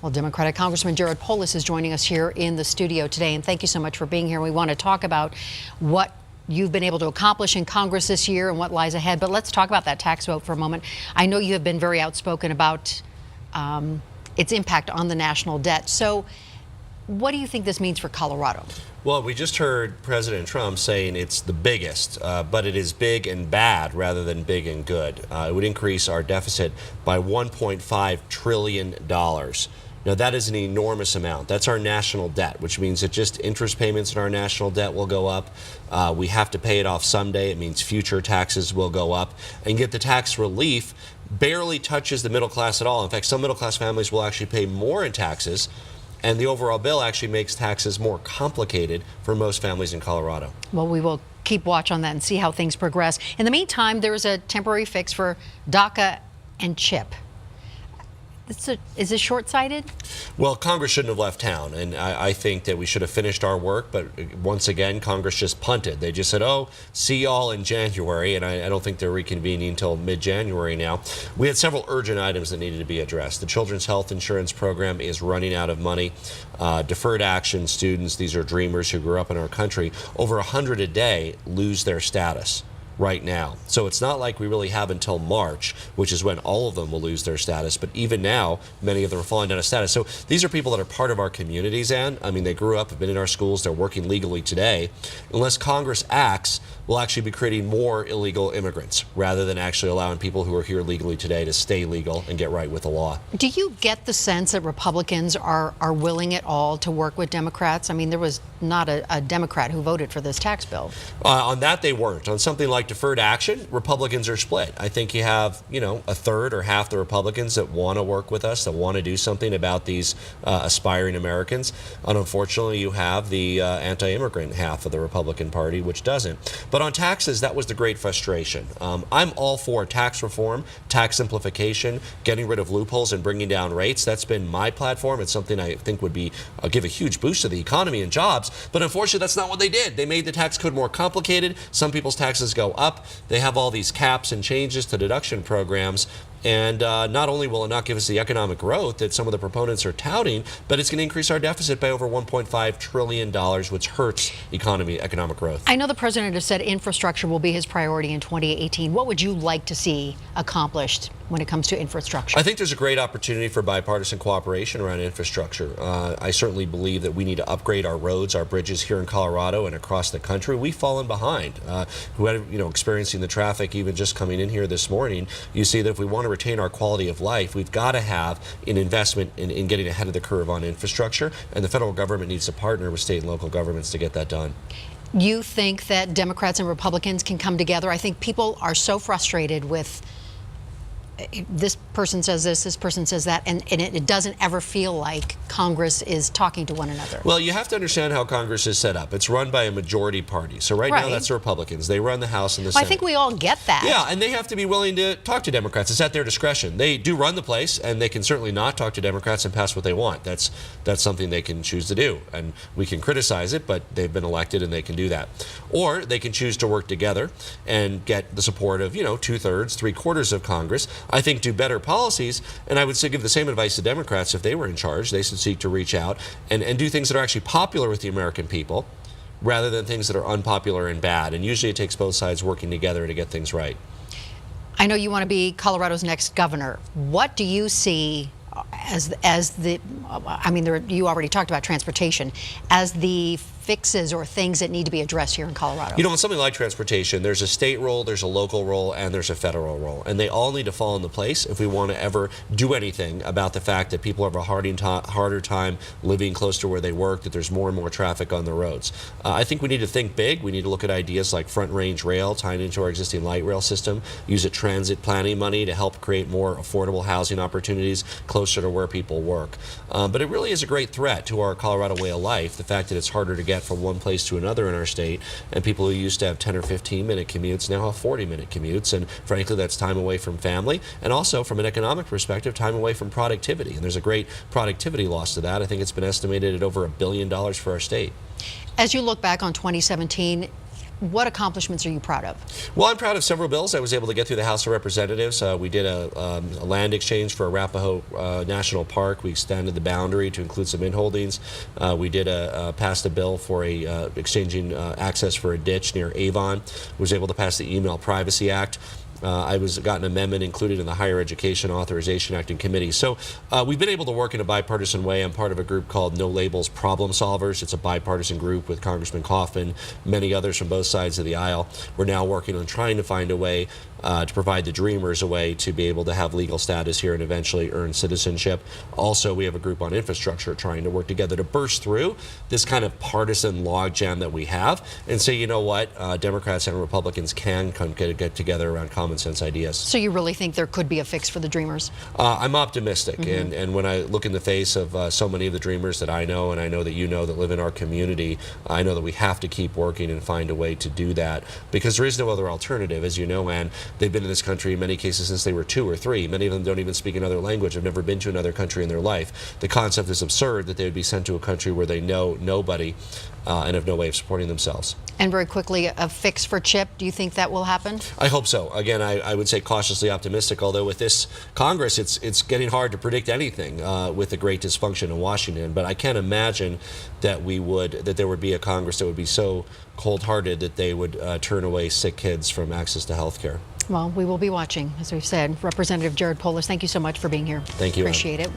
Well, Democratic Congressman Jared Polis is joining us here in the studio today, and thank you so much for being here. We want to talk about what you've been able to accomplish in Congress this year and what lies ahead. But let's talk about that tax vote for a moment. I know you have been very outspoken about its impact on the national debt. So what do you think this means for Colorado? Well, we just heard President Trump saying it's the biggest, but it is big and bad rather than big and good. It would increase our deficit by $1.5 trillion. Now, that is an enormous amount. That's our national debt, which means that just interest payments in our national debt will go up. We have to pay it off someday. It means future taxes will go up. And yet the tax relief barely touches the middle class at all. In fact, some middle class families will actually pay more in taxes, and the overall bill actually makes taxes more complicated for most families in Colorado. Well, we will keep watch on that and see how things progress. In the meantime, there is a temporary fix for DACA and CHIP. Is this short-sighted? Well, Congress shouldn't have left town, and I think that we should have finished our work, but once again, Congress just punted. They just said, oh, see y'all in January, and I don't think they're reconvening until mid-January now. We had several urgent items that needed to be addressed. The Children's Health Insurance Program is running out of money. Deferred action students, these are dreamers who grew up in our country, over 100 a day lose their status right now. So it's not like we really have until March, which is when all of them will lose their status. But even now, many of them are falling down a status. So these are people that are part of our communities, Ann. I mean, they grew up, have been in our schools, they're working legally today. Unless Congress acts, we'll actually be creating more illegal immigrants rather than actually allowing people who are here legally today to stay legal and get right with the law. Do you get the sense that Republicans are willing at all to work with Democrats? I mean, there was not a Democrat who voted for this tax bill. On that, they weren't. On something like deferred action, Republicans are split. I think you have, a third or half the Republicans that want to work with us, that want to do something about these aspiring Americans. And unfortunately, you have the anti-immigrant half of the Republican Party, which doesn't. But on taxes, that was the great frustration. I'm all for tax reform, tax simplification, getting rid of loopholes and bringing down rates. That's been my platform. It's something I think would be give a huge boost to the economy and jobs. But unfortunately, that's not what they did. They made the tax code more complicated. Some people's taxes go up. They have all these caps and changes to deduction programs. And not only will it not give us the economic growth that some of the proponents are touting, but it's going to increase our deficit by over $1.5 trillion, which hurts economic growth. I know the president has said infrastructure will be his priority in 2018. What would you like to see accomplished when it comes to infrastructure? I think there's a great opportunity for bipartisan cooperation around infrastructure. I certainly believe that we need to upgrade our roads, our bridges here in Colorado and across the country. We've fallen behind. Experiencing the traffic even just coming in here this morning, you see that if we want to retain our quality of life, we've got to have an investment in getting ahead of the curve on infrastructure, and the federal government needs to partner with state and local governments to get that done. You think that Democrats and Republicans can come together? I think people are so frustrated with this person says this person says that, and it doesn't ever feel like Congress is talking to one another. Well, you have to understand how Congress is set up. It's run by a majority party. So right now, that's the Republicans. They run the House and the Senate. I think we all get that. Yeah, and they have to be willing to talk to Democrats. It's at their discretion. They do run the place, and they can certainly not talk to Democrats and pass what they want. That's something they can choose to do, and we can criticize it, but they've been elected and they can do that. Or they can choose to work together and get the support of, 2/3, 3/4 of Congress. I think do better policies, and I would say give the same advice to Democrats if they were in charge. They should seek to reach out and do things that are actually popular with the American people rather than things that are unpopular and bad. And usually it takes both sides working together to get things right. I know you want to be Colorado's next governor. What do you see as the, you already talked about transportation, as the fixes or things that need to be addressed here in Colorado? On something like transportation, there's a state role, there's a local role, and there's a federal role. And they all need to fall into place if we want to ever do anything about the fact that people have a harder time living close to where they work, that there's more and more traffic on the roads. I think we need to think big. We need to look at ideas like front range rail, tying into our existing light rail system, use transit planning money to help create more affordable housing opportunities closer to where people work. But it really is a great threat to our Colorado way of life, the fact that it's harder to get from one place to another in our state, and people who used to have 10 or 15-minute commutes now have 40-minute commutes, and frankly that's time away from family, and also from an economic perspective, time away from productivity. And there's a great productivity loss to that. I think it's been estimated at over $1 billion for our state. As you look back on 2017, What accomplishments are you proud of? Well, I'm proud of several bills I was able to get through the House of Representatives. We did a land exchange for Arapahoe National Park. We extended the boundary to include some inholdings. We did passed a bill for exchanging access for a ditch near Avon. Was able to pass the Email Privacy Act. I got an amendment included in the Higher Education Authorization Act in committee. So we've been able to work in a bipartisan way. I'm part of a group called No Labels Problem Solvers. It's a bipartisan group with Congressman Coffin, many others from both sides of the aisle. We're now working on trying to find a way to provide the Dreamers a way to be able to have legal status here and eventually earn citizenship. Also, we have a group on infrastructure trying to work together to burst through this kind of partisan logjam that we have and say, you know what, Democrats and Republicans can come get together around common sense ideas. So you really think there could be a fix for the Dreamers? I'm optimistic, and when I look in the face of so many of the Dreamers that I know, and I know that you know that live in our community, I know that we have to keep working and find a way to do that because there is no other alternative, as you know, Ann. They've been in this country in many cases since they were 2 or 3. Many of them don't even speak another language, have never been to another country in their life. The concept is absurd that they would be sent to a country where they know nobody and have no way of supporting themselves. And very quickly, a fix for CHIP, do you think that will happen? I hope so. Again, I would say cautiously optimistic, although with this Congress, it's getting hard to predict anything with the great dysfunction in Washington. But I can't imagine that there would be a Congress that would be so cold-hearted that they would turn away sick kids from access to health care. Well, we will be watching, as we've said. Representative Jared Polis, thank you so much for being here. Thank you, Ann. Appreciate it.